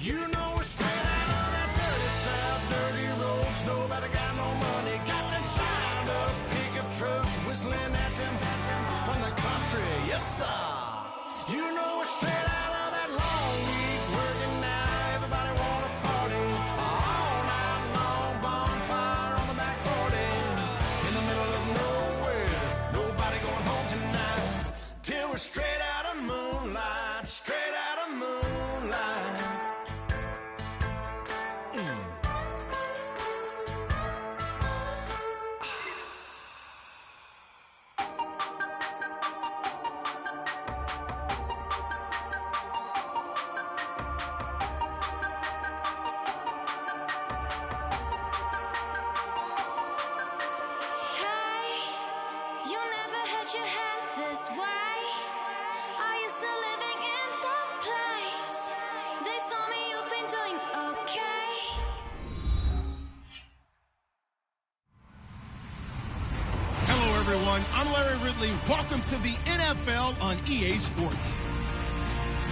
You know we're straight out of that dirty south, dirty roads. Nobody got no money. Got them shined up pickup trucks whistling at them from the country. Yes, sir. You know we're straight out of that long week working now. Everybody wanna party all night long. Bonfire on the back 40 in the middle of nowhere. Nobody going home tonight till we're straight out of moonlight. Straight out of moonlight. I'm Larry Ridley. Welcome to the NFL on EA Sports.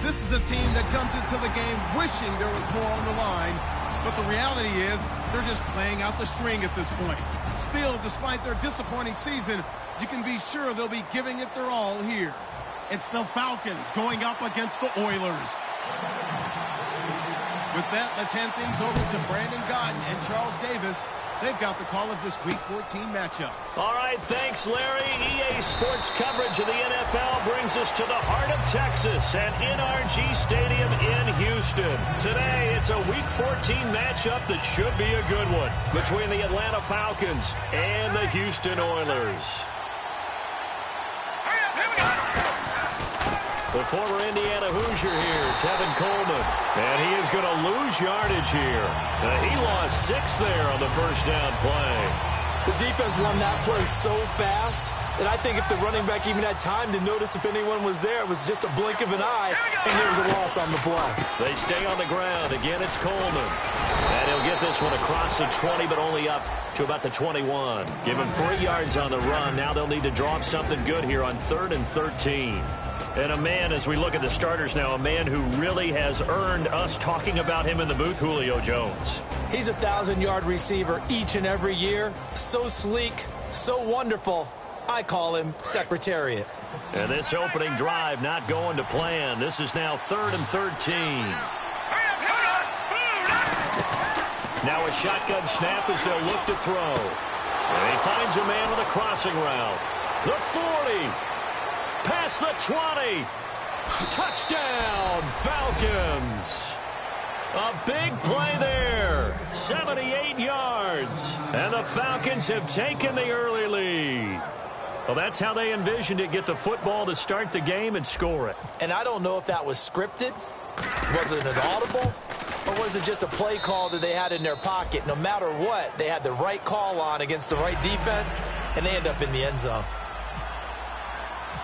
This is a team that comes into the game wishing there was more on the line, but the reality is they're just playing out the string at this point. Still, despite their disappointing season, you can be sure they'll be giving it their all here. It's the Falcons going up against the Oilers. With that, let's hand things over to Brandon Godden and Charles Davis. They've got the call of this Week 14 matchup. All right, thanks, Larry. EA Sports coverage of the NFL brings us to the heart of Texas at NRG Stadium in Houston. Today, it's a Week 14 matchup that should be a good one between the Atlanta Falcons and the Houston Oilers. The former Indiana Hoosier here, Tevin Coleman. And he is going to lose yardage here. He lost 6 there on the first down play. The defense won that play so fast that I think if the running back even had time to notice if anyone was there, it was just a blink of an eye, and there was a loss on the play. They stay on the ground. Again, it's Coleman. And he'll get this one across the 20, but only up to about the 21. Give him 3 yards on the run. Now they'll need to draw up something good here on 3rd and 13. And a man, as we look at the starters now, a man who really has earned us talking about him in the booth, Julio Jones. He's a 1,000-yard receiver each and every year. So sleek, so wonderful. I call him Secretariat. And this opening drive not going to plan. This is now 3rd and 13. Now a shotgun snap as they'll look to throw. And he finds a man with a crossing route. The 40. Past the 20. Touchdown, Falcons. A big play there. 78 yards. And the Falcons have taken the early lead. Well, that's how they envisioned it. Get the football to start the game and score it. And I don't know if that was scripted. Was it an audible? Or was it just a play call that they had in their pocket? No matter what, they had the right call on against the right defense, and they end up in the end zone.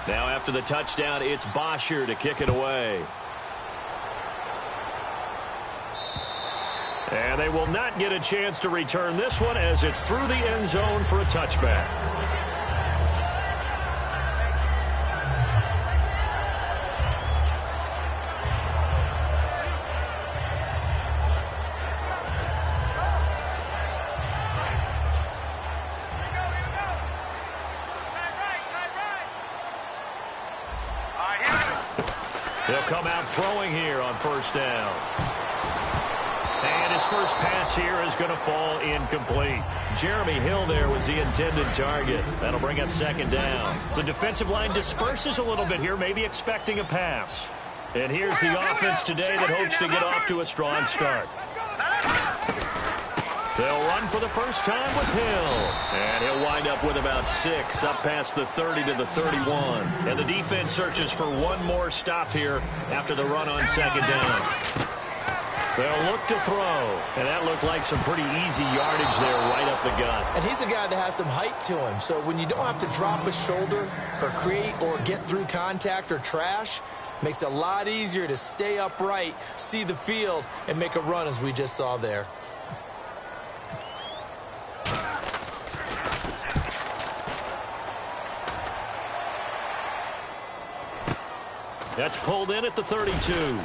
Now after the touchdown, it's Bosher to kick it away. And they will not get a chance to return this one as it's through the end zone for a touchback. He'll come out throwing here on first down. And his first pass here is going to fall incomplete. Jeremy Hill there was the intended target. That'll bring up second down. The defensive line disperses a little bit here, maybe expecting a pass. And here's the offense today that hopes to get off to a strong start. They'll run for the first time with Hill. And he'll wind up with about 6 up past the 30 to the 31. And the defense searches for one more stop here after the run on second down. They'll look to throw. And that looked like some pretty easy yardage there right up the gut. And he's a guy that has some height to him. So when you don't have to drop a shoulder or create or get through contact or trash, makes it a lot easier to stay upright, see the field, and make a run as we just saw there. That's pulled in at the 32.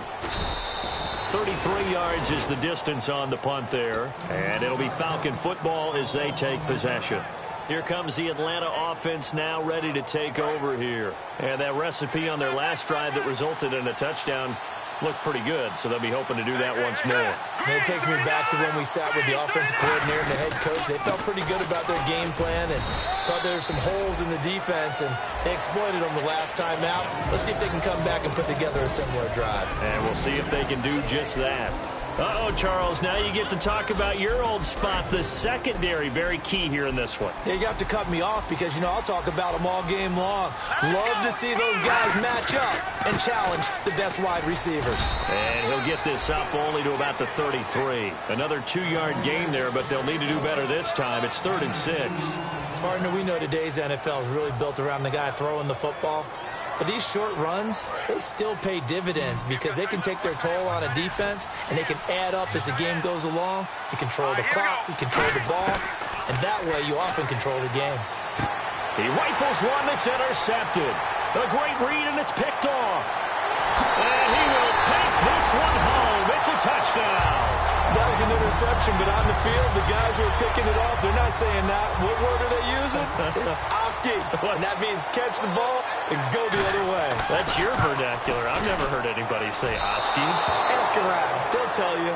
33 yards is the distance on the punt there. And it'll be Falcon football as they take possession. Here comes the Atlanta offense now ready to take over here. And that recipe on their last drive that resulted in a touchdown looked pretty good, so they'll be hoping to do that once more. And it takes me back to when we sat with the offensive coordinator and the head coach. They felt pretty good about their game plan and thought there were some holes in the defense, and they exploited them the last time out. Let's see if they can come back and put together a similar drive. And we'll see if they can do just that. Uh-oh, Charles, now you get to talk about your old spot, the secondary. Very key here in this one. Yeah, you have to cut me off because, you know, I'll talk about them all game long. Love to see those guys match up and challenge the best wide receivers. And he'll get this up only to about the 33. Another 2-yard gain there, but they'll need to do better this time. It's 3rd and 6. Partner, we know today's NFL is really built around the guy throwing the football. But these short runs, they still pay dividends because they can take their toll on a defense, and they can add up as the game goes along. You control the clock, you control the ball, and that way you often control the game. He rifles one that's intercepted. A great read, and it's picked off. And he will take this one home. It's a touchdown. That was an interception, but on the field, the guys who are picking it off, they're not saying that. What word are they using? It's Oski. And that means catch the ball and go the other way. That's your vernacular. I've never heard anybody say Oski. Ask around. They'll tell you.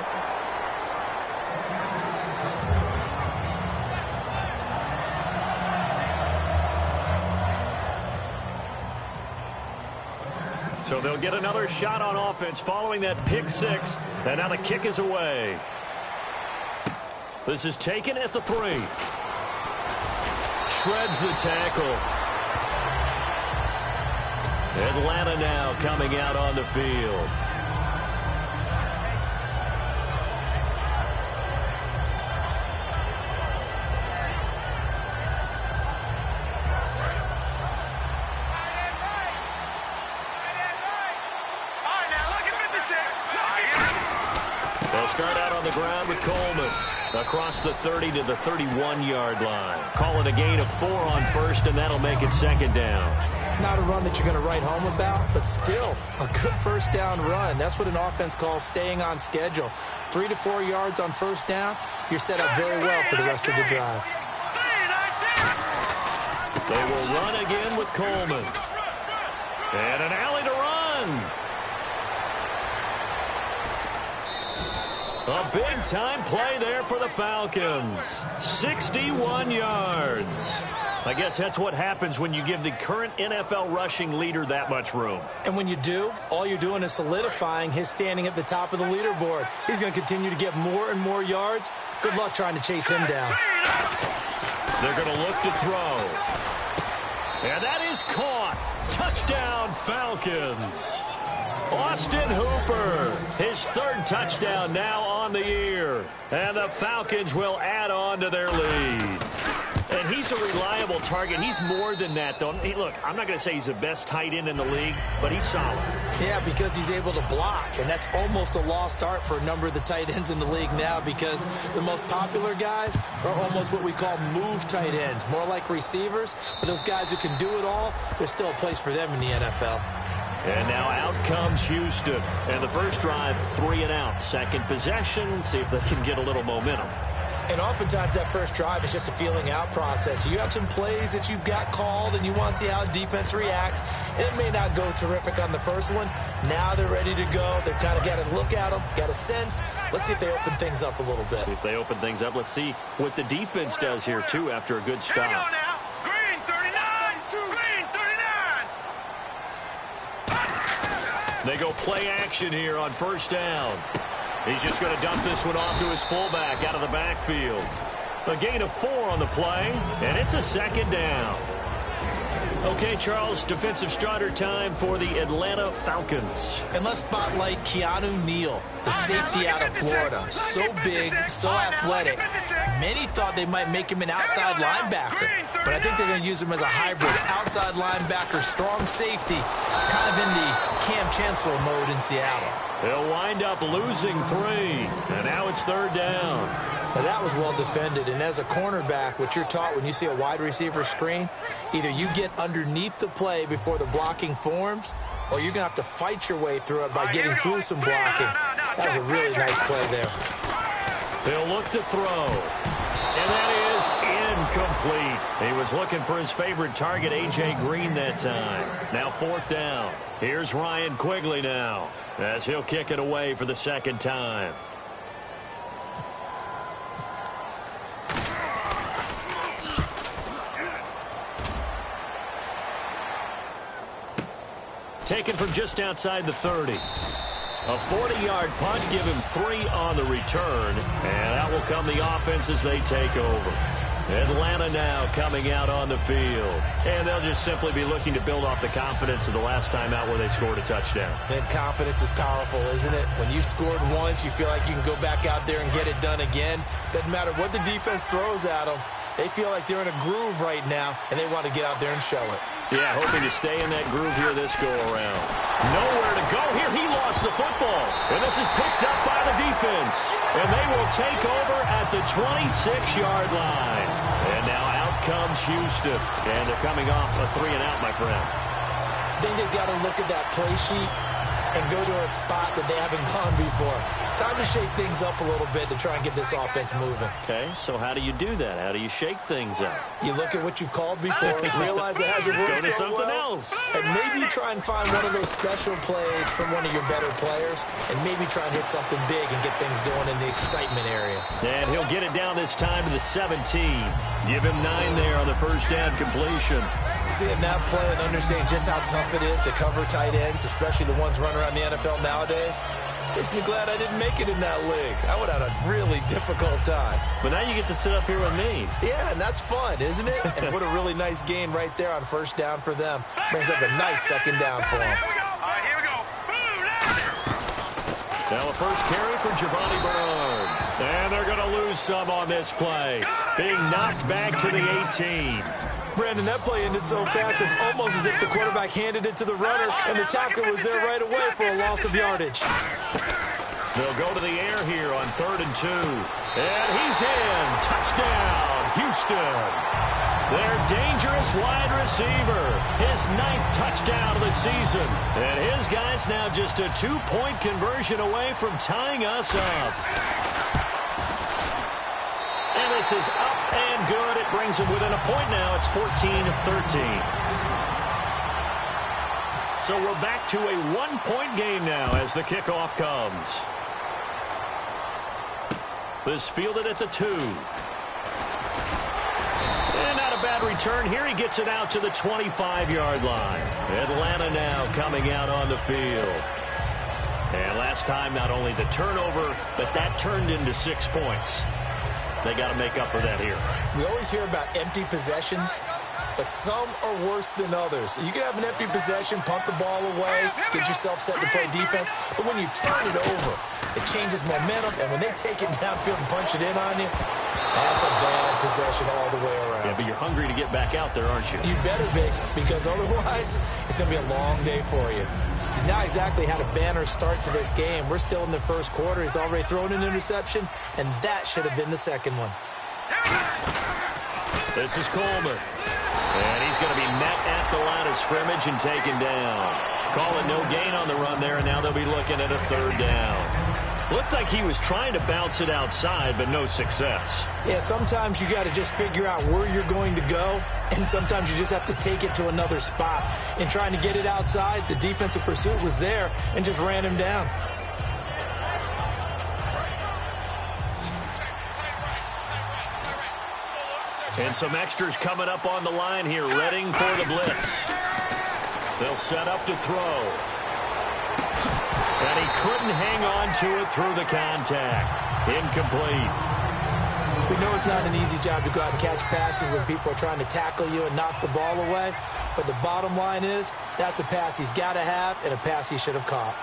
So they'll get another shot on offense following that pick 6. And now the kick is away. This is taken at the 3. Shreds the tackle. Atlanta now coming out on the field. They'll start out on the ground with Coleman. Across the 30 to the 31-yard line. Call it a gain of 4 on first, and that'll make it 2nd down. Not a run that you're going to write home about, but still a good first down run. That's what an offense calls staying on schedule. 3 to 4 yards on first down, you're set up very well for the rest of the drive. They will run again with Coleman. And an alley to run. A big-time play there for the Falcons. 61 yards. I guess that's what happens when you give the current NFL rushing leader that much room. And when you do, all you're doing is solidifying his standing at the top of the leaderboard. He's going to continue to get more and more yards. Good luck trying to chase him down. They're going to look to throw. And that is caught. Touchdown, Falcons. Austin Hooper, his 3rd touchdown now on the year. And the Falcons will add on to their lead. And he's a reliable target. He's more than that, though. Hey, look, I'm not going to say he's the best tight end in the league, but he's solid. Yeah, because he's able to block, and that's almost a lost art for a number of the tight ends in the league now because the most popular guys are almost what we call move tight ends, more like receivers. But those guys who can do it all, there's still a place for them in the NFL. And now out comes Houston. And the first drive, 3 and out. Second possession, see if they can get a little momentum. And oftentimes that first drive is just a feeling out process. You have some plays that you've got called and you want to see how defense reacts. And it may not go terrific on the first one. Now they're ready to go. They've kind of got to look at them, got a sense. Let's see if they open things up a little bit. See if they open things up. Let's see what the defense does here, too, after a good stop. They go play action here on first down. He's just going to dump this one off to his fullback out of the backfield. A gain of 4 on the play, and it's a 2nd down. Okay, Charles, defensive starter time for the Atlanta Falcons. And let's spotlight Keanu Neal, the safety out of Florida. So big, so athletic. Many thought they might make him an outside linebacker, but I think they're going to use him as a hybrid. Outside linebacker, strong safety, kind of in the Cam Chancellor mode in Seattle. They'll wind up losing 3, and now it's 3rd down. Now that was well defended, and as a cornerback, what you're taught when you see a wide receiver screen, either you get underneath the play before the blocking forms, or you're going to have to fight your way through it by getting through some blocking. That was a really nice play there. He'll look to throw. And that is incomplete. He was looking for his favorite target, A.J. Green, that time. Now 4th down. Here's Ryan Quigley now, as he'll kick it away for the second time. Taken from just outside the 30. A 40-yard punt, give him 3 on the return, and that will come the offense as they take over. Atlanta now coming out on the field, and they'll just simply be looking to build off the confidence of the last time out where they scored a touchdown. And confidence is powerful, isn't it? When you scored once, you feel like you can go back out there and get it done again. Doesn't matter what the defense throws at them. They feel like they're in a groove right now, and they want to get out there and show it. Yeah, hoping to stay in that groove here this go-around. Nowhere to go here. He lost the football. And this is picked up by the defense. And they will take over at the 26-yard line. And now out comes Houston. And they're coming off a 3-and-out, my friend. I think they've got to look at that play sheet and go to a spot that they haven't gone before. Time to shake things up a little bit to try and get this offense moving. Okay, so how do you do that? How do you shake things up? You look at what you've called before, realize it hasn't worked Go to so something well, else. and maybe try and find one of those special plays from one of your better players, and maybe try and hit something big and get things going in the excitement area. And he'll get it down this time to the 17. Give him 9 there on the first down completion. Seeing that play and understanding just how tough it is to cover tight ends, especially the ones running around the NFL nowadays, makes me glad I didn't make it in that league. I would have had a really difficult time. But now you get to sit up here with me. Yeah, and that's fun, isn't it? And what a really nice gain right there on first down for them. Brings up a nice second down for them. Here we go. Now a first carry for Giovanni Bernard. And they're going to lose some on this play. Being knocked back to the 18. Brandon, that play ended so fast, it's almost as if the quarterback handed it to the runner, and the tackler was there right away for a loss of yardage. They'll go to the air here on 3rd and 2. And he's in. Touchdown, Houston. Their dangerous wide receiver. His 9th touchdown of the season. And his guy's now just a 2-point conversion away from tying us up. And this is up and good. It brings them within a point now. It's 14-13. So we're back to a 1-point game now as the kickoff comes. This fielded at the 2. And not a bad return here. He gets it out to the 25-yard line. Atlanta now coming out on the field. And last time, not only the turnover, but that turned into 6 points. They got to make up for that here. We always hear about empty possessions, but some are worse than others. You can have an empty possession, punt the ball away, get yourself set to play defense, but when you turn it over, it changes momentum, and when they take it downfield and punch it in on you, that's a bad possession all the way around. Yeah, but you're hungry to get back out there, aren't you? You better be, because otherwise, it's going to be a long day for you. He's not exactly had a banner start to this game. We're still in the first quarter. He's already thrown an interception, and that should have been the second one. This is Coleman. And he's going to be met at the line of scrimmage and taken down. Call it no gain on the run there, and now they'll be looking at a 3rd down. Looked like he was trying to bounce it outside, but no success. Yeah, sometimes you got to just figure out where you're going to go, and sometimes you just have to take it to another spot. In trying to get it outside, the defensive pursuit was there and just ran him down. And some extras coming up on the line here, readying for the blitz. They'll set up to throw. And he couldn't hang on to it through the contact. Incomplete. We know it's not an easy job to go out and catch passes when people are trying to tackle you and knock the ball away. But the bottom line is, that's a pass he's got to have and a pass he should have caught.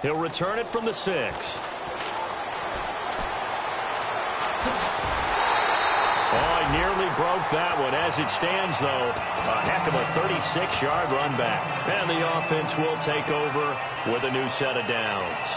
He'll return it from the 6. Oh, he broke that one. As it stands, though, a heck of a 36-yard run back. And the offense will take over with a new set of downs.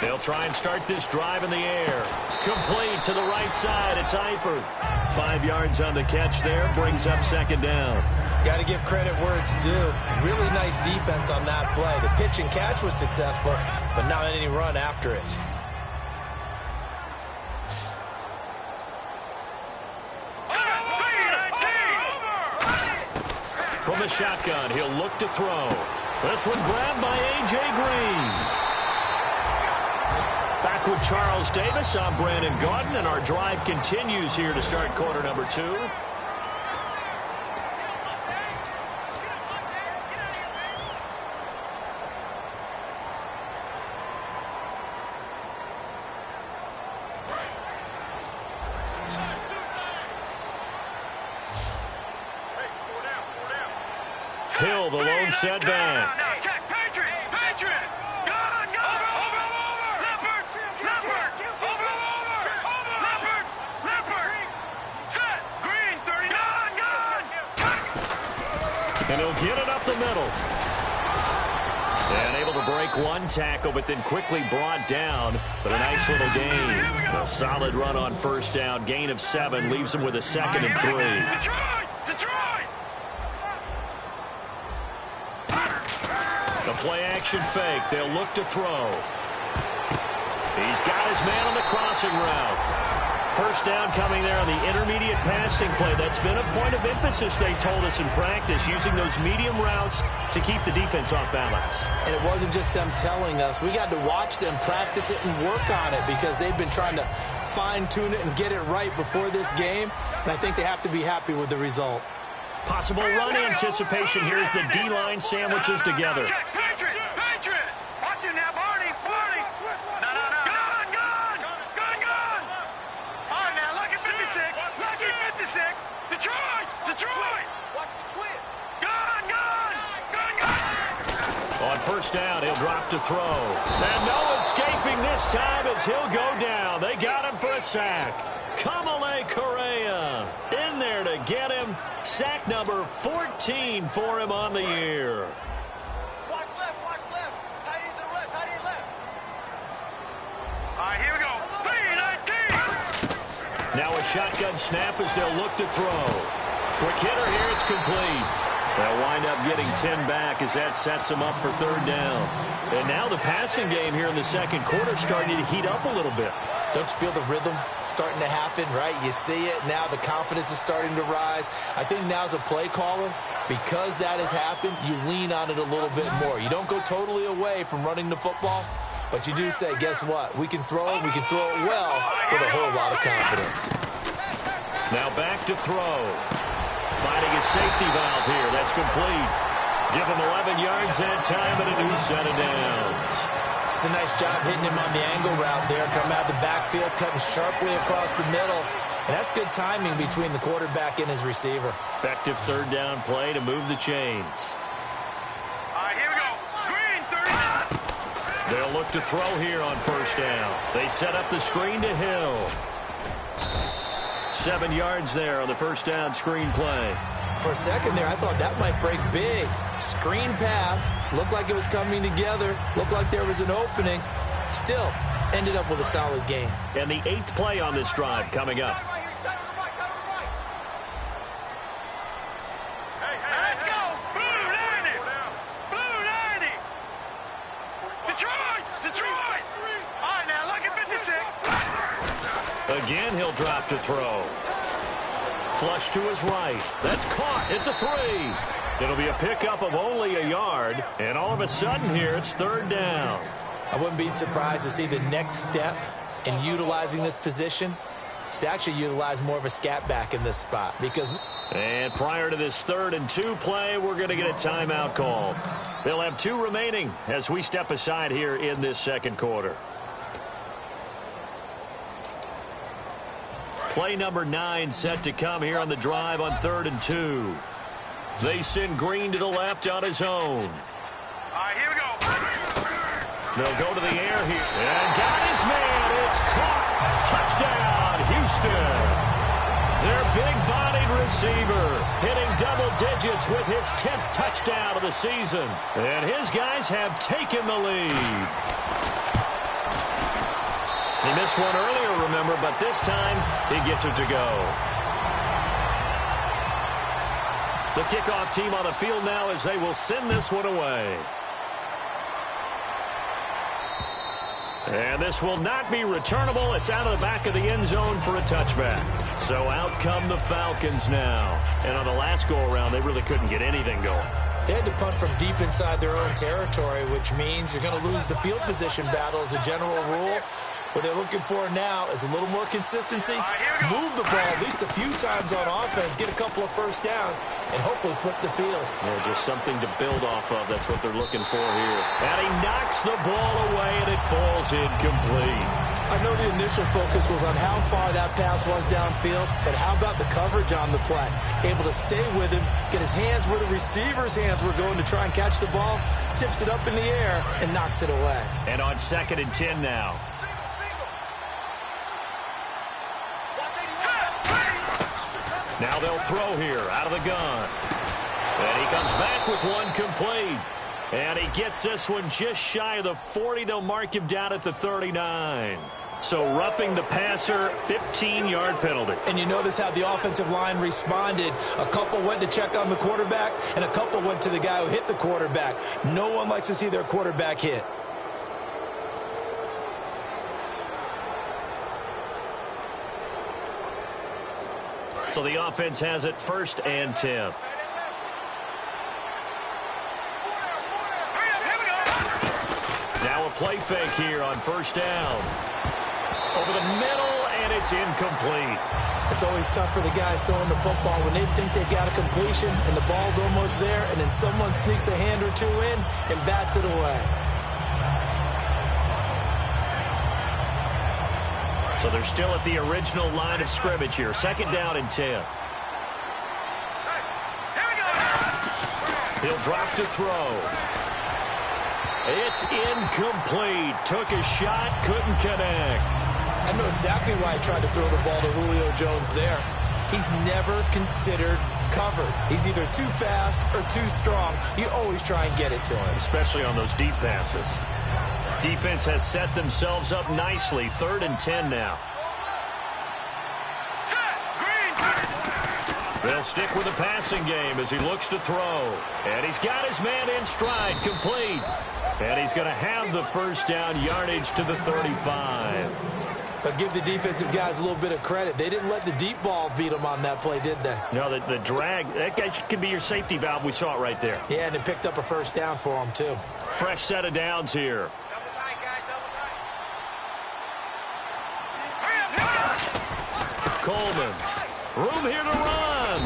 They'll try and start this drive in the air. Complete to the right side. It's Eifert. 5 yards on the catch there. Brings up second down. Got to give credit where it's due. Really nice defense on that play. The pitch and catch was successful, but not any run after it. From the shotgun, he'll look to throw. This one grabbed by A.J. Green. Back with Charles Davis, I'm Brandon Gaudin, and our drive continues here to start quarter number 2. Hill, the lone setback. And he'll get it up the middle. And able to break one tackle, but then quickly brought down. But a nice little gain. A solid run on first down. Gain of 7 leaves him with a 2nd and 3. Detroit! The play-action fake. They'll look to throw. He's got his man on the crossing route. First down coming there on the intermediate passing play. That's been a point of emphasis, they told us in practice, using those medium routes to keep the defense off balance. And it wasn't just them telling us. We got to watch them practice it and work on it because they've been trying to fine-tune it and get it right before this game. And I think they have to be happy with the result. Possible run anticipation here as the D-line sandwiches together. On first down, he'll drop to throw. And no escaping this time as he'll go down. They got him for a sack. Kamale Correa in there to get him. Sack number 14 for him on the year. Watch left. Tight end to the left, tight end left. All right, here we go. 3-19. Now a shotgun snap as they'll look to throw. Quick hitter here, it's complete. They'll wind up getting 10 back as that sets them up for third down. And now the passing game here in the second quarter starting to heat up a little bit. Don't you feel the rhythm starting to happen, right? You see it. Now the confidence is starting to rise. I think now as a play caller, because that has happened, you lean on it a little bit more. You don't go totally away from running the football, but you do say, guess what? We can throw it. We can throw it well with a whole lot of confidence. Now back to throw. Finding a safety valve here. That's complete. Give him 11 yards that time and a new set of downs. It's a nice job hitting him on the angle route there. Coming out of the backfield, cutting sharply across the middle. And that's good timing between the quarterback and his receiver. Effective third down play to move the chains. All right, here we go. Green, 30. They'll look to throw here on first down. They set up the screen to Hill. 7 yards there on the first down screen play. For a second there, I thought that might break big. Screen pass. Looked like it was coming together. Looked like there was an opening. Still, ended up with a solid game. And the 8th play on this drive coming up. Let's go. Blue 90. Blue 90. Detroit. All right, now look at 56. Again, he'll drop to throw. Flush to his right. That's caught at the 3. It'll be a pickup of only a yard. And all of a sudden here, it's third down. I wouldn't be surprised to see the next step in utilizing this position. is to actually utilize more of a scat back in this spot. And prior to this 3rd and 2 play, we're going to get a timeout call. They'll have 2 remaining as we step aside here in this second quarter. Play number 9 set to come here on the drive on 3rd and 2. They send Green to the left on his own. All right, here we go. They'll go to the air here. And got his man. It's caught. Touchdown, Houston. Their big-bodied receiver hitting double digits with his 10th touchdown of the season. And his guys have taken the lead. He missed one earlier, remember, but this time he gets it to go. The kickoff team on the field now as they will send this one away. And this will not be returnable. It's out of the back of the end zone for a touchback. So out come the Falcons now. And on the last go-around, they really couldn't get anything going. They had to punt from deep inside their own territory, which means you're going to lose the field position battle as a general rule. What they're looking for now is a little more consistency, move the ball at least a few times on offense, get a couple of first downs, and hopefully flip the field. Yeah, just something to build off of. That's what they're looking for here. And he knocks the ball away, and it falls incomplete. I know the initial focus was on how far that pass was downfield, but how about the coverage on the play? Able to stay with him, get his hands where the receiver's hands were going to try and catch the ball, tips it up in the air, and knocks it away. And on 2nd and 10 now. Now they'll throw here out of the gun. And he comes back with one complete. And he gets this one just shy of the 40. They'll mark him down at the 39. So roughing the passer, 15-yard penalty. And you notice how the offensive line responded. A couple went to check on the quarterback, and a couple went to the guy who hit the quarterback. No one likes to see their quarterback hit. So the offense has it 1st and 10. Now a play fake here on 1st down. Over the middle, and it's incomplete. It's always tough for the guys throwing the football when they think they've got a completion and the ball's almost there, and then someone sneaks a hand or two in and bats it away. So they're still at the original line of scrimmage here. 2nd down and 10. He'll drop to throw. It's incomplete. Took a shot, couldn't connect. I know exactly why I tried to throw the ball to Julio Jones there. He's never considered covered. He's either too fast or too strong. You always try and get it to him. Especially on those deep passes. Defense has set themselves up nicely. 3rd and 10 now. They'll stick with the passing game as he looks to throw. And he's got his man in stride, complete. And he's going to have the 1st down, yardage to the 35. But give the defensive guys a little bit of credit. They didn't let the deep ball beat them on that play, did they? No, the drag, that guy could be your safety valve. We saw it right there. Yeah, and it picked up a 1st down for them, too. Fresh set of downs here. Coleman. Room here to run.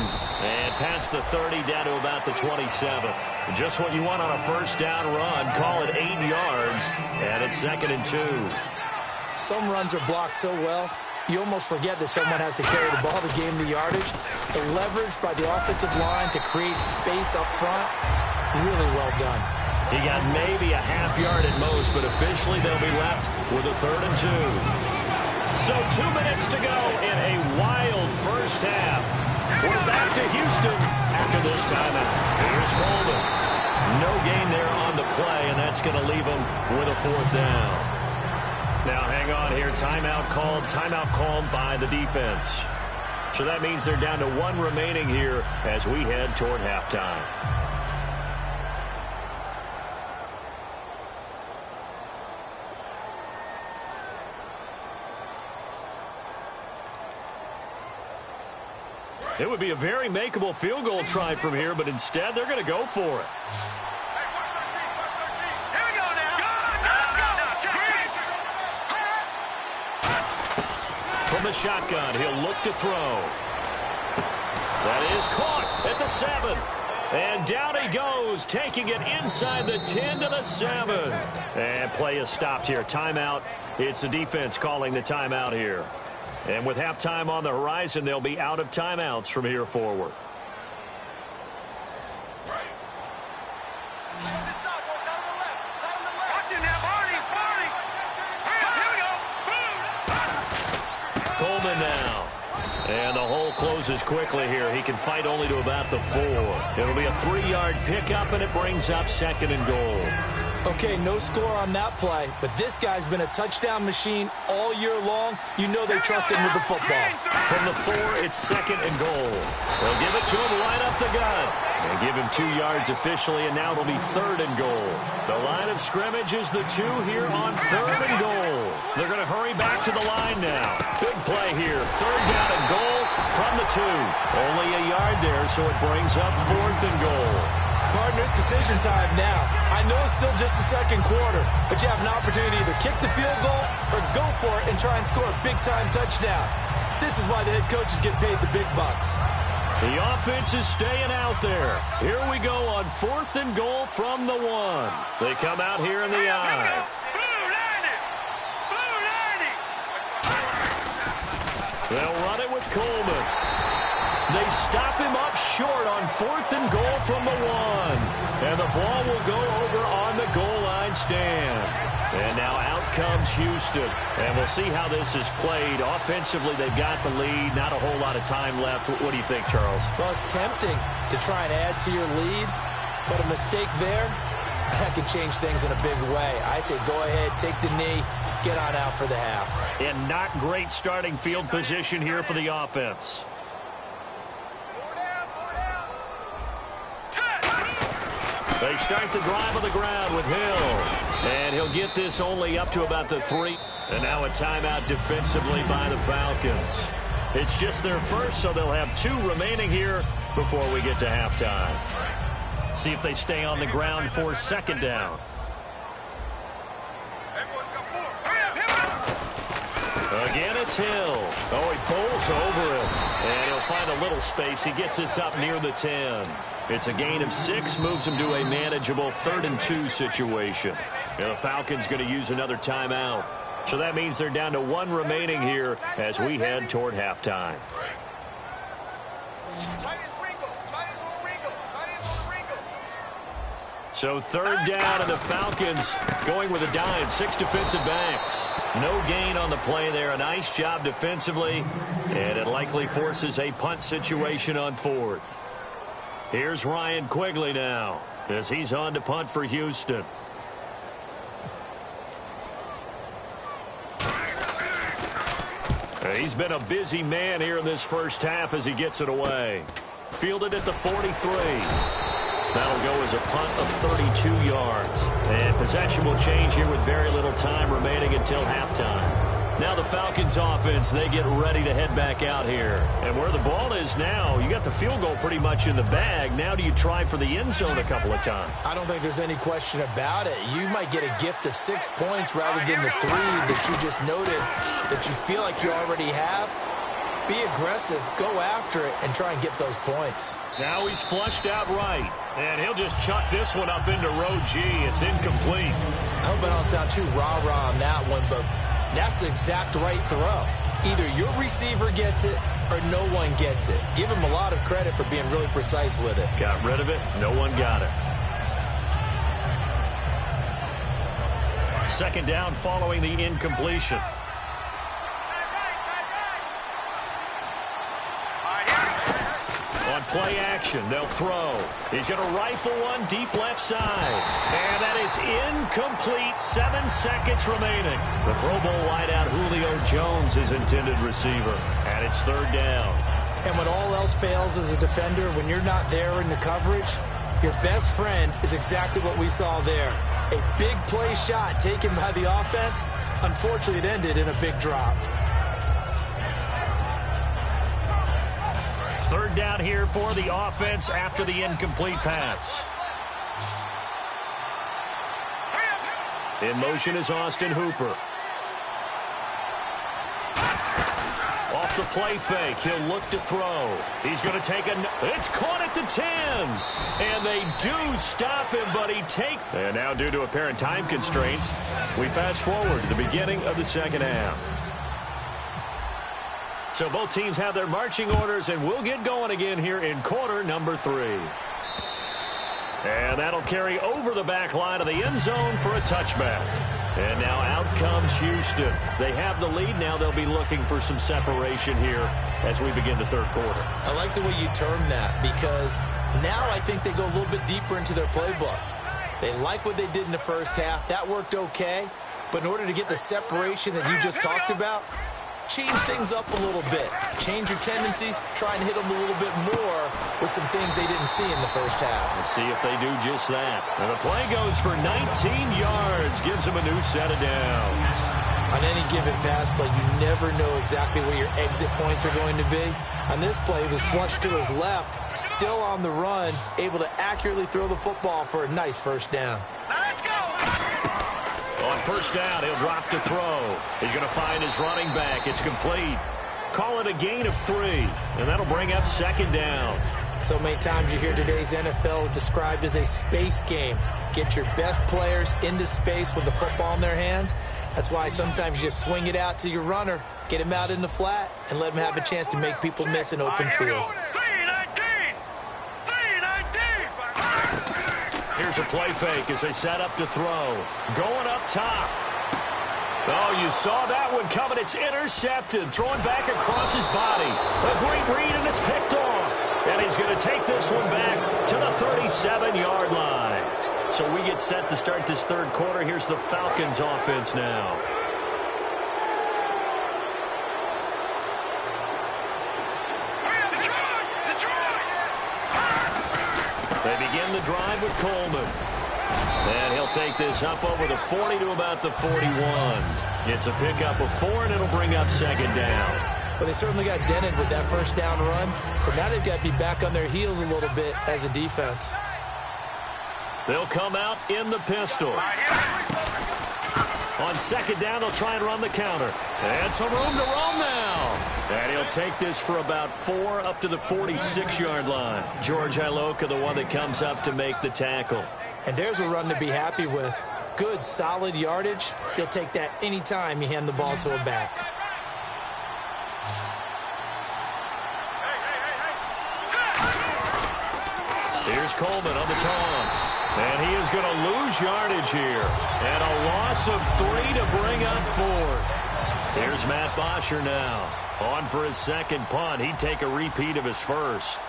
And past the 30 down to about the 27. Just what you want on a 1st down run. Call it 8 yards. And it's 2nd and 2. Some runs are blocked so well, you almost forget that someone has to carry the ball to gain the yardage. The leverage by the offensive line to create space up front, really well done. He got maybe a half yard at most, but officially they'll be left with a 3rd and 2. So 2 minutes to go in a wild 1st half. We're back to Houston after this timeout. Here's Coleman. No gain there on the play, and that's going to leave him with a 4th down. Now hang on here. Timeout called by the defense. So that means they're down to 1 remaining here as we head toward halftime. It would be a very makeable field goal try from here, but instead they're going to go for it. From the shotgun, he'll look to throw. That is caught at the 7. And down he goes, taking it inside the 10 to the 7. And play is stopped here. Timeout. It's the defense calling the timeout here. And with halftime on the horizon, they'll be out of timeouts from here forward. Coleman now. And the hole closes quickly here. He can fight only to about the 4. It'll be a 3-yard pickup, and it brings up 2nd and goal. Okay, no score on that play, but this guy's been a touchdown machine all year long. You know they trust him with the football. From the 4, it's 2nd and goal. They'll give it to him right up the gut. They give him 2 yards officially, and now it'll be 3rd and goal. The line of scrimmage is the 2 here on 3rd and goal. They're going to hurry back to the line now. Big play here. 3rd down and goal from the 2. Only a yard there, so it brings up 4th and goal. Partners, decision time now. I know it's still just the second quarter, but you have an opportunity to either kick the field goal or go for it and try and score a big-time touchdown. This is why the head coaches get paid the big bucks. The offense is staying out there. Here we go on 4th and goal from the 1. They come out here in the I. They'll run it with Coleman. They stop him up short on 4th and goal from the 1. And the ball will go over on the goal line stand. And now out comes Houston. And we'll see how this is played. Offensively, they've got the lead. Not a whole lot of time left. What do you think, Charles? Well, it's tempting to try and add to your lead. But a mistake there, that could change things in a big way. I say go ahead, take the knee, get on out for the half. And not great starting field position here for the offense. They start the drive on the ground with Hill. And he'll get this only up to about the 3. And now a timeout defensively by the Falcons. It's just their first, so they'll have 2 remaining here before we get to halftime. See if they stay on the ground for 2nd down. Again, it's Hill. Oh, he bowls over him. And he'll find a little space. He gets this up near the 10. It's a gain of 6, moves him to a manageable 3rd and 2 situation. And the Falcons going to use another timeout. So that means they're down to 1 remaining here as we head toward halftime. So 3rd down, and the Falcons going with a dime. 6 defensive backs. No gain on the play there. A nice job defensively, and it likely forces a punt situation on 4th. Here's Ryan Quigley now as he's on to punt for Houston. He's been a busy man here in this first half as he gets it away. Fielded at the 43. That'll go as a punt of 32 yards. And possession will change here with very little time remaining until halftime. Now the Falcons offense, they get ready to head back out here. And where the ball is now, you got the field goal pretty much in the bag. Now do you try for the end zone a couple of times? I don't think there's any question about it. You might get a gift of 6 points rather than the 3 that you just noted that you feel like you already have. Be aggressive, go after it, and try and get those points. Now he's flushed out right, and he'll just chuck this one up into row G. It's incomplete. I hope I don't sound too rah-rah on that one, but that's the exact right throw. Either your receiver gets it or no one gets it. Give him a lot of credit for being really precise with it. Got rid of it. No one got it. 2nd down following the incompletion. On play action, they'll throw. He's going to rifle one deep left side. And that is incomplete. 7 seconds remaining. The Pro Bowl wideout Julio Jones is intended receiver. And it's 3rd down. And when all else fails as a defender, when you're not there in the coverage, your best friend is exactly what we saw there. A big play shot taken by the offense. Unfortunately, it ended in a big drop. 3rd down here for the offense after the incomplete pass. In motion is Austin Hooper. the play fake. He'll look to throw. He's going to take it's caught at the 10. And they do stop him, but he takes. And now due to apparent time constraints, we fast forward to the beginning of the second half. So both teams have their marching orders, and we'll get going again here in quarter number 3. And that'll carry over the back line of the end zone for a touchback. And now out comes Houston. They have the lead. Now they'll be looking for some separation here as we begin the third quarter. I like the way you term that, because now I think they go a little bit deeper into their playbook. They like what they did in the first half. That worked okay. But in order to get the separation that you just talked about, change things up a little bit. Change your tendencies. Try and hit them a little bit more with some things they didn't see in the first half. Let's see if they do just that. And the play goes for 19 yards. Gives them a new set of downs. On any given pass play, you never know exactly where your exit points are going to be. On this play, he was flushed to his left, still on the run, able to accurately throw the football for a nice first down. Now let's go! On first down, he'll drop to throw. He's going to find his running back. It's complete. Call it a gain of 3, and that'll bring up second down. So many times you hear today's NFL described as a space game. Get your best players into space with the football in their hands. That's why sometimes you just swing it out to your runner, get him out in the flat, and let him have a chance to make people miss an open field. Here's a play fake as they set up to throw. Going up top. Oh, you saw that one coming. It's intercepted. Throwing back across his body. A great read, and it's picked off. And he's going to take this one back to the 37-yard line. So we get set to start this third quarter. Here's the Falcons offense now. They begin the drive with Coleman. And he'll take this up over the 40 to about the 41. It's a pickup of 4, and it'll bring up second down. Well, they certainly got dented with that first down run. So now they've got to be back on their heels a little bit as a defense. They'll come out in the pistol. On second down, they'll try and run the counter. And some room to roam now. And he'll take this for about 4 up to the 46-yard line. George Iloka, the one that comes up to make the tackle. And there's a run to be happy with. Good, solid yardage. He'll take that anytime you hand the ball to a back. Here's Coleman on the toss. And he is going to lose yardage here. And a loss of 3 to bring up 4. Here's Matt Bosher now. On for his second punt. He'd take a repeat of his first.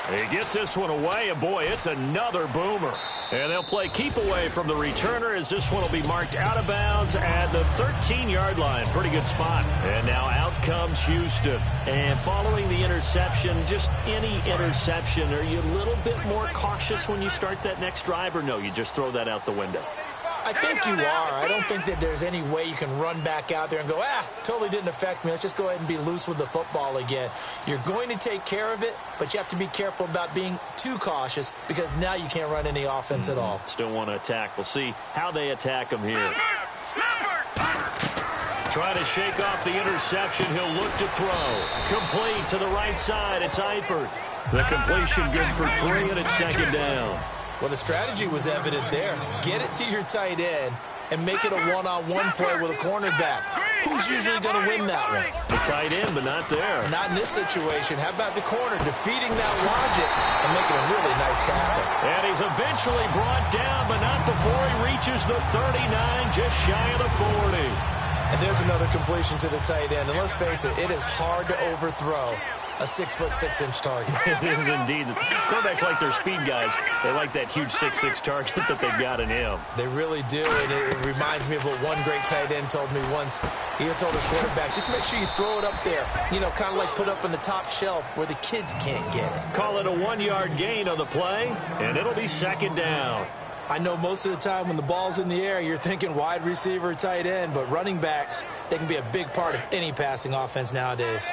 He gets this one away, and boy, it's another boomer. And they'll play keep away from the returner as this one will be marked out of bounds at the 13-yard line. Pretty good spot. And now out comes Houston. And following the interception, just any interception, are you a little bit more cautious when you start that next drive, or no, you just throw that out the window? I think you are. I don't think that there's any way you can run back out there and go, totally didn't affect me. Let's just go ahead and be loose with the football again. You're going to take care of it, but you have to be careful about being too cautious because now you can't run any offense at all. Still want to attack. We'll see how they attack him here. Trying to shake off the interception. He'll look to throw. Complete to the right side. It's Eifert. The completion good for 3, and it's second down. Well, the strategy was evident there. Get it to your tight end and make it a one-on-one play with a cornerback. Who's usually going to win that one? The tight end, but not there. Not in this situation. How about the corner defeating that logic and making a really nice tackle? And he's eventually brought down, but not before he reaches the 39, just shy of the 40. And there's another completion to the tight end. And let's face it, it is hard to overthrow a 6'6" target. It is indeed. Quarterbacks like their speed guys. They like that huge 6'6" target that they've got in him. They really do, and it reminds me of what one great tight end told me once. He had told his quarterback, just make sure you throw it up there, kind of like put up on the top shelf where the kids can't get it. Call it a 1-yard gain on the play, and it'll be second down. I know most of the time when the ball's in the air, you're thinking wide receiver, tight end, but running backs, they can be a big part of any passing offense nowadays.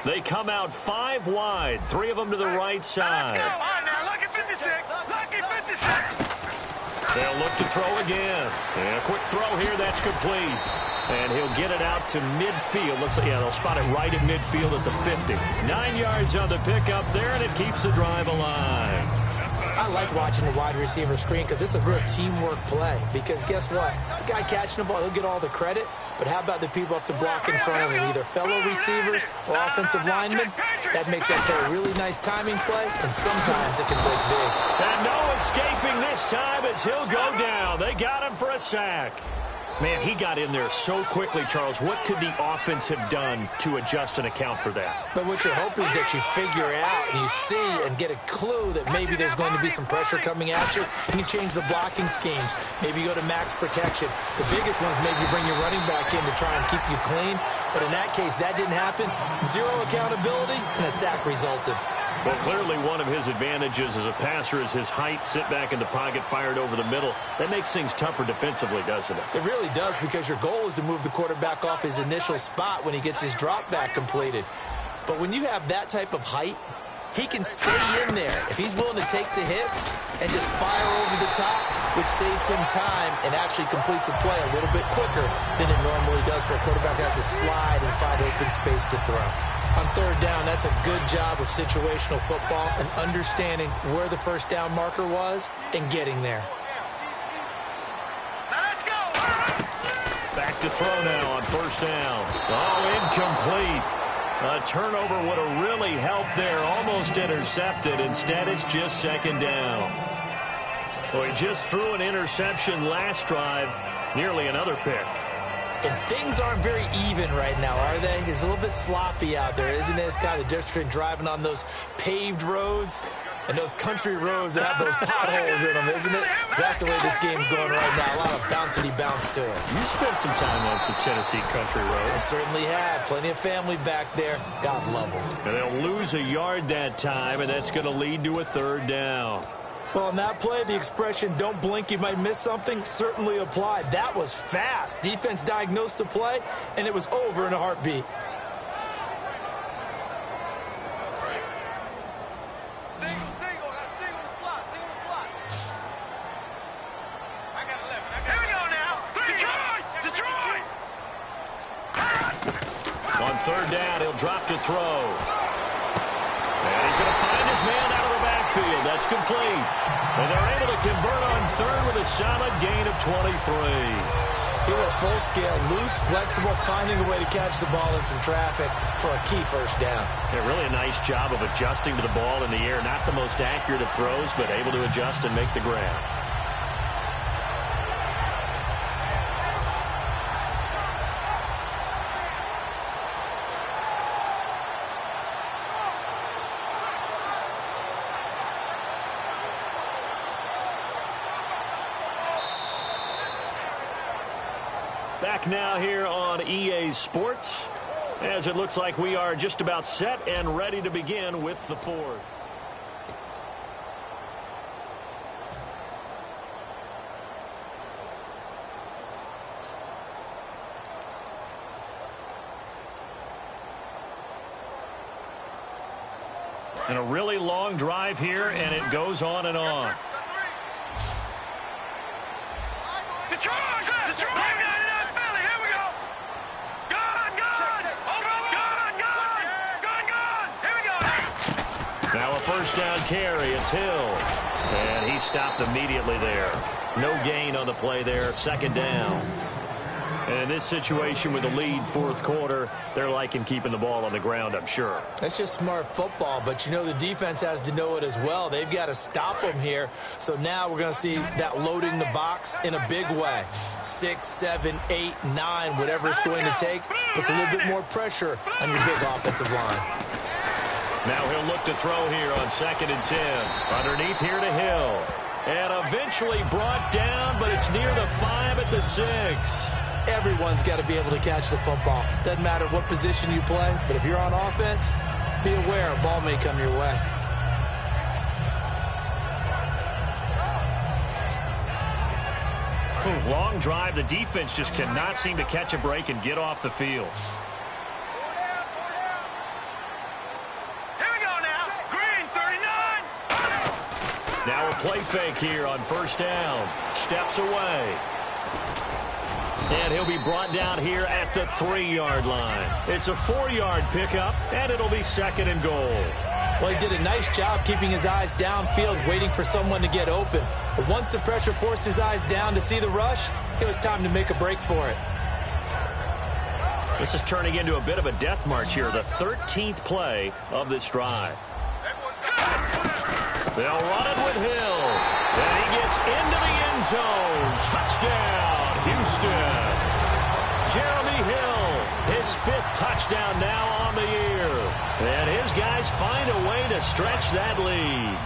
They come out 5 wide, 3 of them to the right side. Let's go. On now, lucky 56. Lucky 56. They'll look to throw again. And a quick throw here, that's complete. And he'll get it out to midfield. Looks like, yeah, they'll spot it right at midfield at the 50. 9 yards on the pickup there, and it keeps the drive alive. I like watching the wide receiver screen because it's a real teamwork play. Because guess what? The guy catching the ball, he'll get all the credit. But how about the people up to block in front of him, either fellow receivers or offensive linemen? That makes that play a really nice timing play, and sometimes it can break big. And no escaping this time as he'll go down. They got him for a sack. Man, he got in there so quickly, Charles. What could the offense have done to adjust and account for that? But what you're hoping is that you figure out and you see and get a clue that maybe there's going to be some pressure coming at you. You can change the blocking schemes. Maybe you go to max protection. The biggest one is maybe you bring your running back in to try and keep you clean. But in that case, that didn't happen. 0 accountability, and a sack resulted. Well, clearly one of his advantages as a passer is his height. Sit back in the pocket, fired over the middle. That makes things tougher defensively, doesn't it? It really does, because your goal is to move the quarterback off his initial spot when he gets his drop back completed. But when you have that type of height, he can stay in there if he's willing to take the hits and just fire over the top, which saves him time and actually completes a play a little bit quicker than it normally does for a quarterback who has to slide and find open space to throw. On third down, that's a good job of situational football and understanding where the first down marker was and getting there. Let's go. Back to throw now on first down. Oh, incomplete. A turnover would have really helped there. Almost intercepted. Instead, it's just second down. So he just threw an interception last drive. Nearly another pick. And things aren't very even right now, are they? It's a little bit sloppy out there, isn't it? It's kind of the difference between driving on those paved roads and those country roads that have those potholes in them, isn't it? That's the way this game's going right now. A lot of bouncity bounce to it. You spent some time on some Tennessee country I roads. certainly have. Plenty of family back there. God love them. And they'll lose a yard that time, and that's going to lead to a third down. Well, on that play, the expression, don't blink, you might miss something, certainly applied. That was fast. Defense diagnosed the play, and it was over in a heartbeat. Single slot. I got 11. Here we go now. Detroit. On third down, he'll drop to throw. And he's going to find his man out of the backfield. That's complete. And they're able to convert on third with a solid gain of 23. He went full scale, loose, flexible, finding a way to catch the ball in some traffic for a key first down. Yeah, really a nice job of adjusting to the ball in the air. Not the most accurate of throws, but able to adjust and make the grab. Back now here on EA Sports, as it looks like we are just about set and ready to begin with the fourth. And a really long drive here, and it goes on and on. Detroit. Now a first down carry. It's Hill. And he stopped immediately there. No gain on the play there. Second down. And in this situation with the lead fourth quarter, they're liking keeping the ball on the ground, I'm sure. That's just smart football, but you know the defense has to know it as well. They've got to stop them here. So now we're going to see that loading the box in a big way. 6, 7, 8, 9, whatever it's going to take, puts a little bit more pressure on your big offensive line. Now he'll look to throw here on 2nd and 10. Underneath here to Hill. And eventually brought down, but it's near the 5 at the 6. Everyone's got to be able to catch the football. Doesn't matter what position you play, but if you're on offense, be aware a ball may come your way. Long drive. The defense just cannot seem to catch a break and get off the field. Now a play fake here on first down. Steps away. And he'll be brought down here at the 3-yard line. It's a 4-yard pickup, and it'll be 2nd and goal. Well, he did a nice job keeping his eyes downfield, waiting for someone to get open. But once the pressure forced his eyes down to see the rush, it was time to make a break for it. This is turning into a bit of a death march here, the 13th play of this drive. They'll run it with Hill, and he gets into the end zone. Touchdown, Houston. Jeremy Hill, his 5th touchdown now on the year. And his guys find a way to stretch that lead.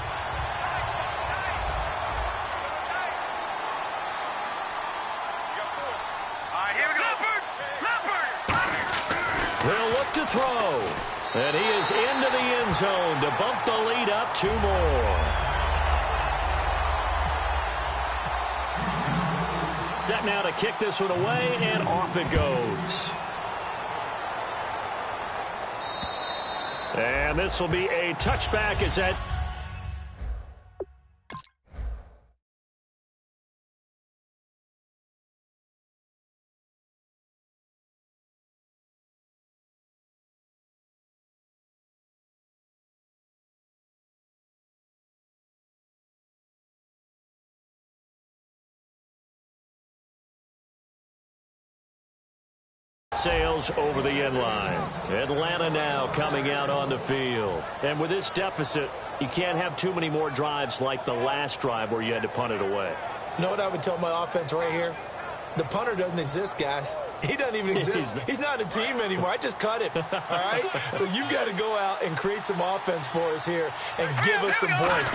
They'll look to throw. And he is into the end zone to bump the lead up 2 more. Set now to kick this one away, and off it goes. And this will be a touchback as that... sails over the end line. Atlanta now coming out on the field. And with this deficit, you can't have too many more drives like the last drive where you had to punt it away. You know what I would tell my offense right here? The punter doesn't exist, guys. He doesn't even exist. He's not a team anymore. I just cut him. All right? So you've got to go out and create some offense for us here and give us some points.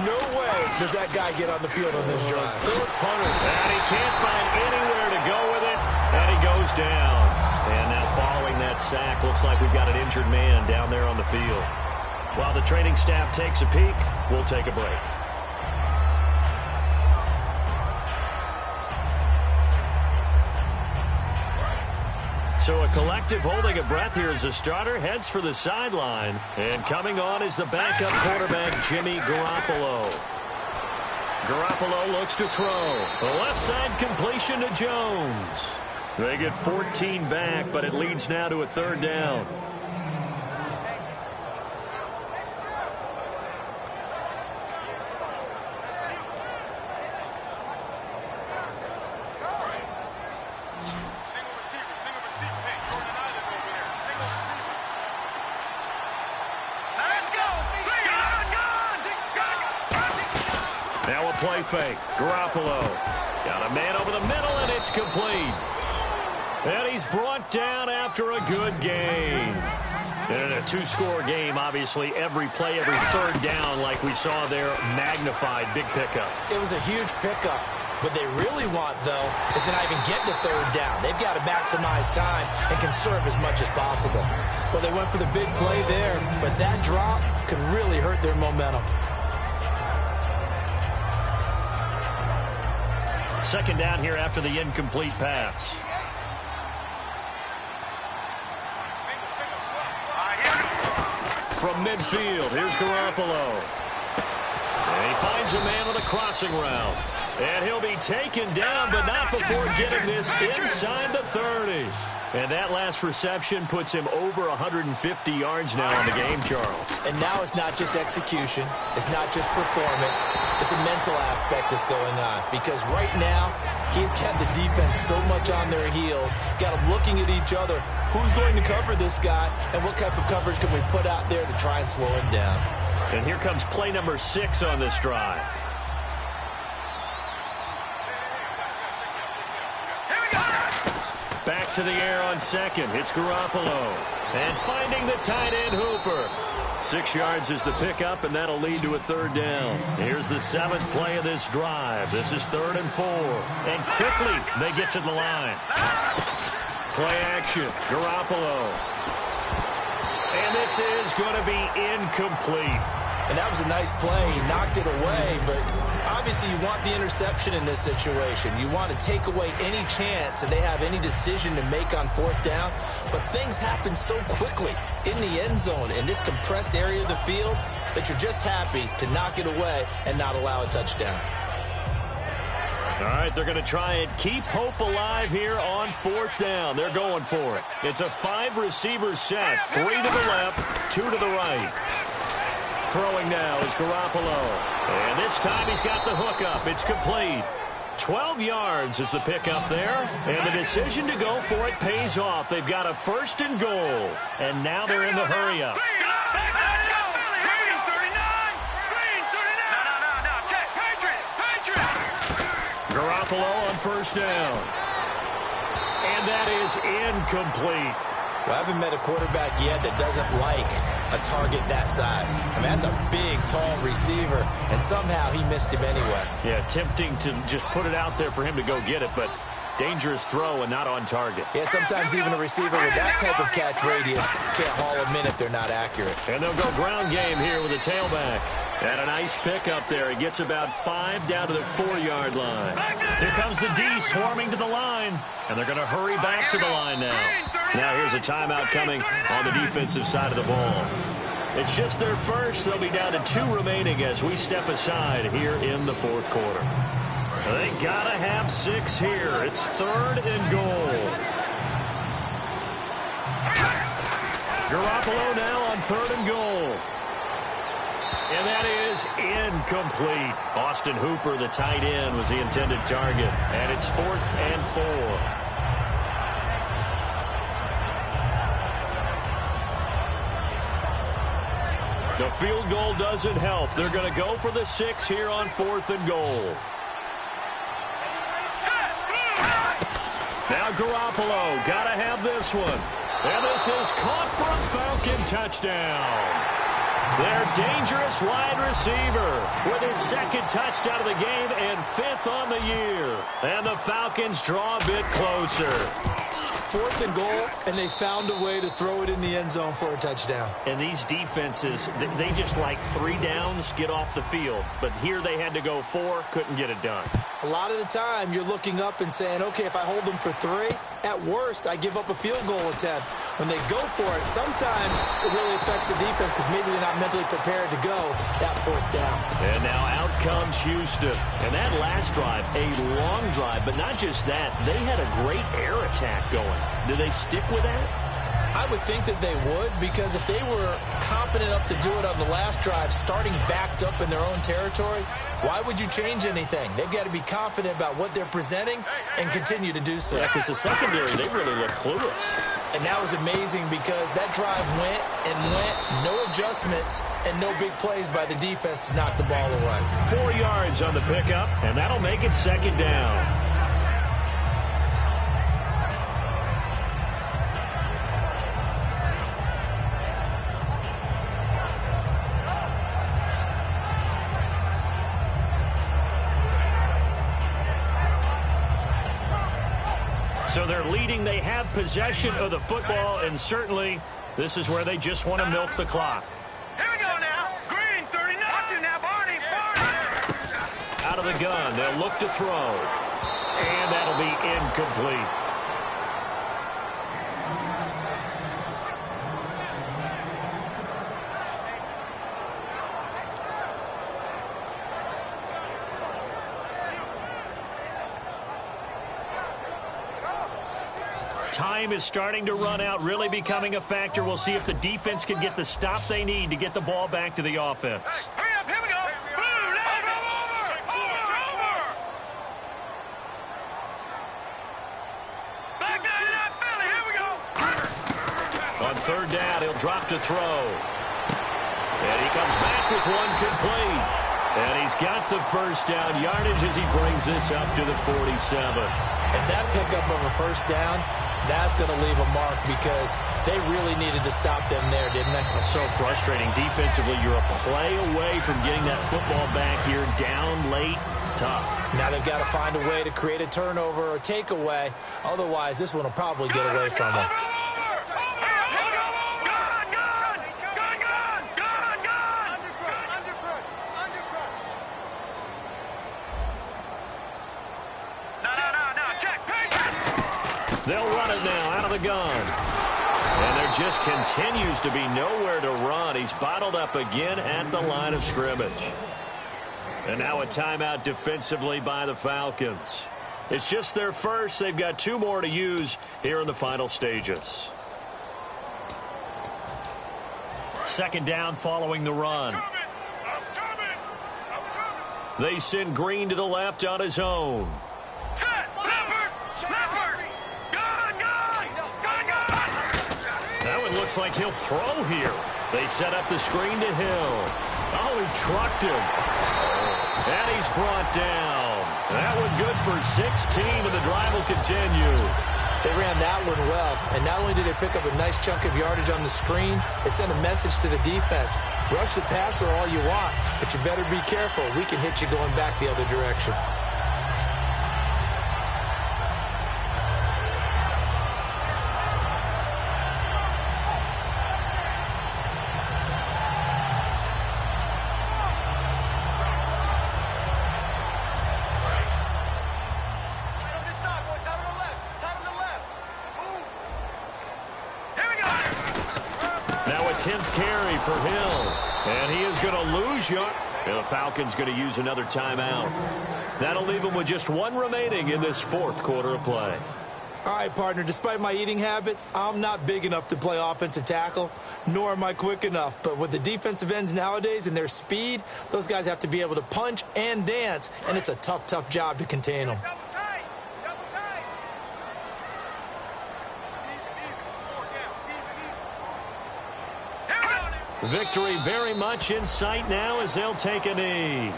No way does that guy get on the field on this drive. Punter, and he can't find anywhere to go with it, and he goes down. And now following that sack, looks like we've got an injured man down there on the field. While the training staff takes a peek, we'll take a break. So a collective holding a breath here as the starter heads for the sideline. And coming on is the backup quarterback, Jimmy Garoppolo. Garoppolo looks to throw. The left side completion to Jones. They get 14 back, but it leads now to a 3rd down. Now a play fake. Garoppolo got a man over the middle, and it's complete. And he's brought down after a good game. And in a 2-score game, obviously, every play, every 3rd down, like we saw there, magnified. Big pickup. It was a huge pickup. What they really want, though, is to not even get to 3rd down. They've got to maximize time and conserve as much as possible. Well, they went for the big play there, but that drop could really hurt their momentum. 2nd down here after the incomplete pass. From midfield, here's Garoppolo. And he finds a man on the crossing route. And he'll be taken down, but not before getting this inside the 30. And that last reception puts him over 150 yards now in the game, Charles. And now it's not just execution. It's not just performance. It's a mental aspect that's going on. Because right now, he's got the defense so much on their heels, got them looking at each other. Who's going to cover this guy, and what type of coverage can we put out there to try and slow him down? And here comes play number 6 on this drive. Back to the air on 2nd. It's Garoppolo. And finding the tight end Hooper. 6 yards is the pickup, and that'll lead to a 3rd down. Here's the 7th play of this drive. This is 3rd and 4. And quickly, they get to the line. Play action. Garoppolo. And this is going to be incomplete. And that was a nice play. He knocked it away, but obviously you want the interception in this situation. You want to take away any chance that they have any decision to make on fourth down. But things happen so quickly in the end zone in this compressed area of the field that you're just happy to knock it away and not allow a touchdown. All right, they're going to try and keep hope alive here on fourth down. They're going for it. It's a 5-receiver set, 3 to the left, 2 to the right. Throwing now is Garoppolo. And this time he's got the hook up. It's complete. 12 yards is the pickup there. And the decision to go for it pays off. They've got a 1st and goal. And now they're in the hurry up. Garoppolo on 1st down. And that is incomplete. Well, I haven't met a quarterback yet that doesn't like a target that size. I mean, that's a big, tall receiver, and somehow he missed him anyway. Yeah, tempting to just put it out there for him to go get it, but dangerous throw and not on target. Yeah, sometimes even a receiver with that type of catch radius can't haul them in if they're not accurate. And they'll go ground game here with a tailback. And a nice pickup there. He gets about 5 down to the 4-yard line. Here comes the D swarming to the line. And they're going to hurry back to the line now. Now here's a timeout coming on the defensive side of the ball. It's just their first. They'll be down to 2 remaining as we step aside here in the 4th quarter. They got to have 6 here. It's 3rd and goal. Garoppolo now on 3rd and goal. And that is incomplete. Austin Hooper, the tight end, was the intended target. And it's 4th and 4. The field goal doesn't help. They're going to go for the 6 here on 4th and goal. Now Garoppolo, got to have this one. And this is caught for a Falcon touchdown. Their dangerous wide receiver with his 2nd touchdown of the game and 5th on the year. And the Falcons draw a bit closer. 4th and goal, and they found a way to throw it in the end zone for a touchdown. And these defenses, they just like 3 downs, get off the field. But here they had to go 4, couldn't get it done. A lot of the time, you're looking up and saying, okay, if I hold them for 3, at worst, I give up a field goal attempt. When they go for it, sometimes it really affects the defense because maybe they're not mentally prepared to go that 4th down. And now out comes Houston. And that last drive, a long drive, but not just that. They had a great air attack going. Do they stick with that? I would think that they would, because if they were confident enough to do it on the last drive, starting backed up in their own territory, why would you change anything? They've got to be confident about what they're presenting and continue to do so. Yeah, because the secondary, they really look clueless. And that was amazing because that drive went and went, no adjustments, and no big plays by the defense to knock the ball away. 4 yards on the pickup, and that'll make it 2nd down. So they're leading. They have possession of the football, and certainly this is where they just want to milk the clock. Here we go now. Green, 39. Watch it now, Barney. Out of the gun, they'll look to throw. And that'll be incomplete. Time is starting to run out, really becoming a factor. We'll see if the defense can get the stop they need to get the ball back to the offense. Hurry up, here we go. Blue, left, over. Back down to that Philly, here we go. On 3rd down, he'll drop to throw. And he comes back with one complete. And he's got the 1st down yardage as he brings this up to the 47. And that pickup of a 1st down, that's going to leave a mark because they really needed to stop them there, didn't they? It's so frustrating. Defensively, you're a play away from getting that football back here down late. Tough. Now they've got to find a way to create a turnover or takeaway. Otherwise, this one will probably get away from them. They'll run it now out of the gun. And there just continues to be nowhere to run. He's bottled up again at the line of scrimmage. And now a timeout defensively by the Falcons. It's just their first. They've got 2 more to use here in the final stages. Second down following the run. They send Green to the left on his own. That one looks like he'll throw here. They set up the screen to Hill. Oh, he trucked him. And he's brought down. That one good for 16, and the drive will continue. They ran that one well, and not only did they pick up a nice chunk of yardage on the screen, they sent a message to the defense. Rush the passer all you want, but you better be careful. We can hit you going back the other direction. Now a 10th carry for Hill. And he is going to lose yard. And the Falcons going to use another timeout. That'll leave him with just 1 remaining in this 4th quarter of play. All right, partner, despite my eating habits, I'm not big enough to play offensive tackle, nor am I quick enough. But with the defensive ends nowadays and their speed, those guys have to be able to punch and dance, and it's a tough, tough job to contain them. Victory very much in sight now as they'll take a knee.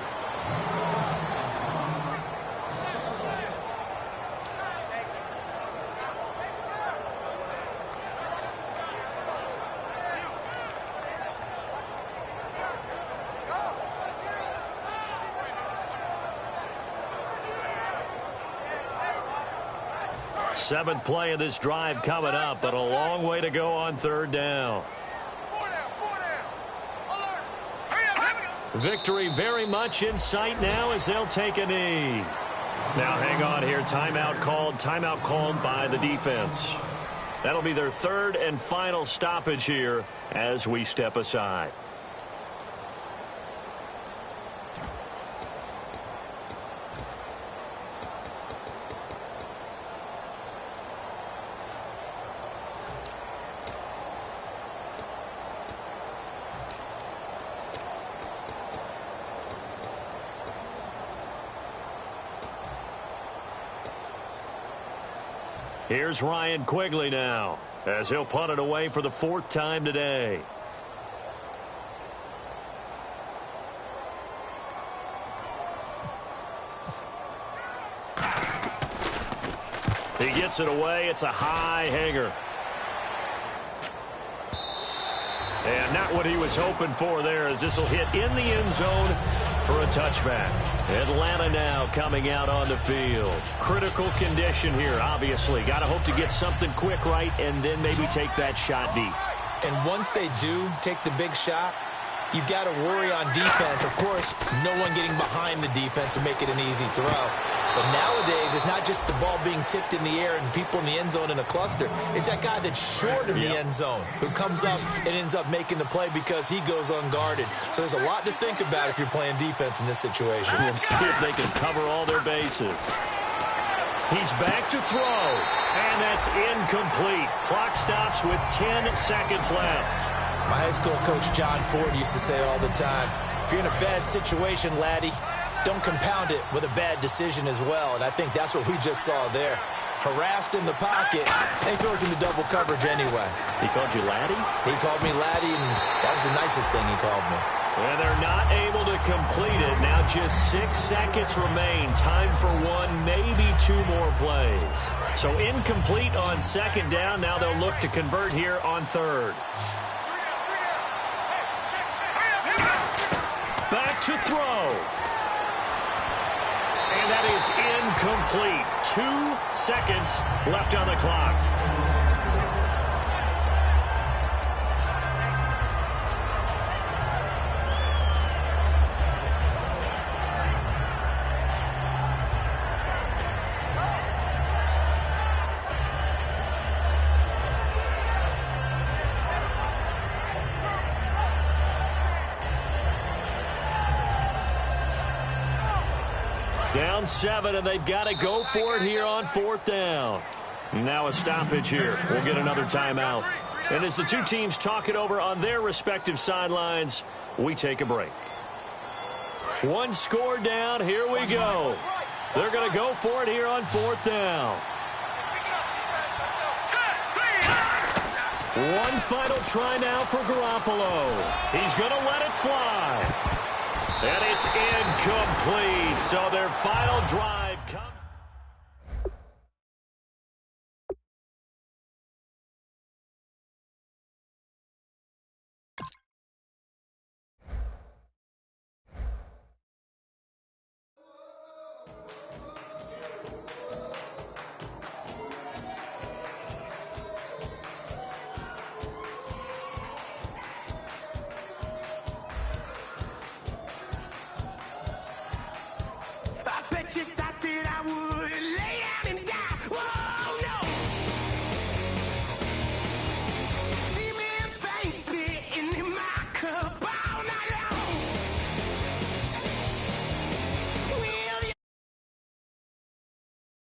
Seventh play of this drive coming up, but a long way to go on 3rd down. Victory very much in sight now as they'll take a knee. Now hang on here. Timeout called by the defense. That'll be their 3rd and final stoppage here as we step aside. Here's Ryan Quigley now, as he'll punt it away for the 4th time today. He gets it away. It's a high hanger. And not what he was hoping for there, as this will hit in the end zone for a touchback. Atlanta now coming out on the field. Critical condition here, obviously. Got to hope to get something quick right and then maybe take that shot deep. And once they do take the big shot, you've got to worry on defense. Of course, no one getting behind the defense and make it an easy throw. But nowadays, it's not just the ball being tipped in the air and people in the end zone in a cluster. It's that guy that's short of the end zone who comes up and ends up making the play because he goes unguarded. So there's a lot to think about if you're playing defense in this situation. We'll see if they can cover all their bases. He's back to throw, and that's incomplete. Clock stops with 10 seconds left. My high school coach, John Ford, used to say all the time, if you're in a bad situation, laddie, don't compound it with a bad decision as well. And I think that's what we just saw there. Harassed in the pocket, and he throws into double coverage anyway. He called you laddie? He called me laddie, and that was the nicest thing he called me. And they're not able to complete it. Now just 6 seconds remain. Time for 1, maybe 2 more plays. So incomplete on 2nd down. Now they'll look to convert here on 3rd. Back to throw. And that is incomplete. 2 seconds left on the clock. Down 7, and they've got to go for it here on 4th down. Now a stoppage here. We'll get another timeout. And as the two teams talk it over on their respective sidelines, we take a break. One score down. Here we go. They're going to go for it here on 4th down. One final try now for Garoppolo. He's going to let it fly. And it's incomplete. So their final drive comes. I bet you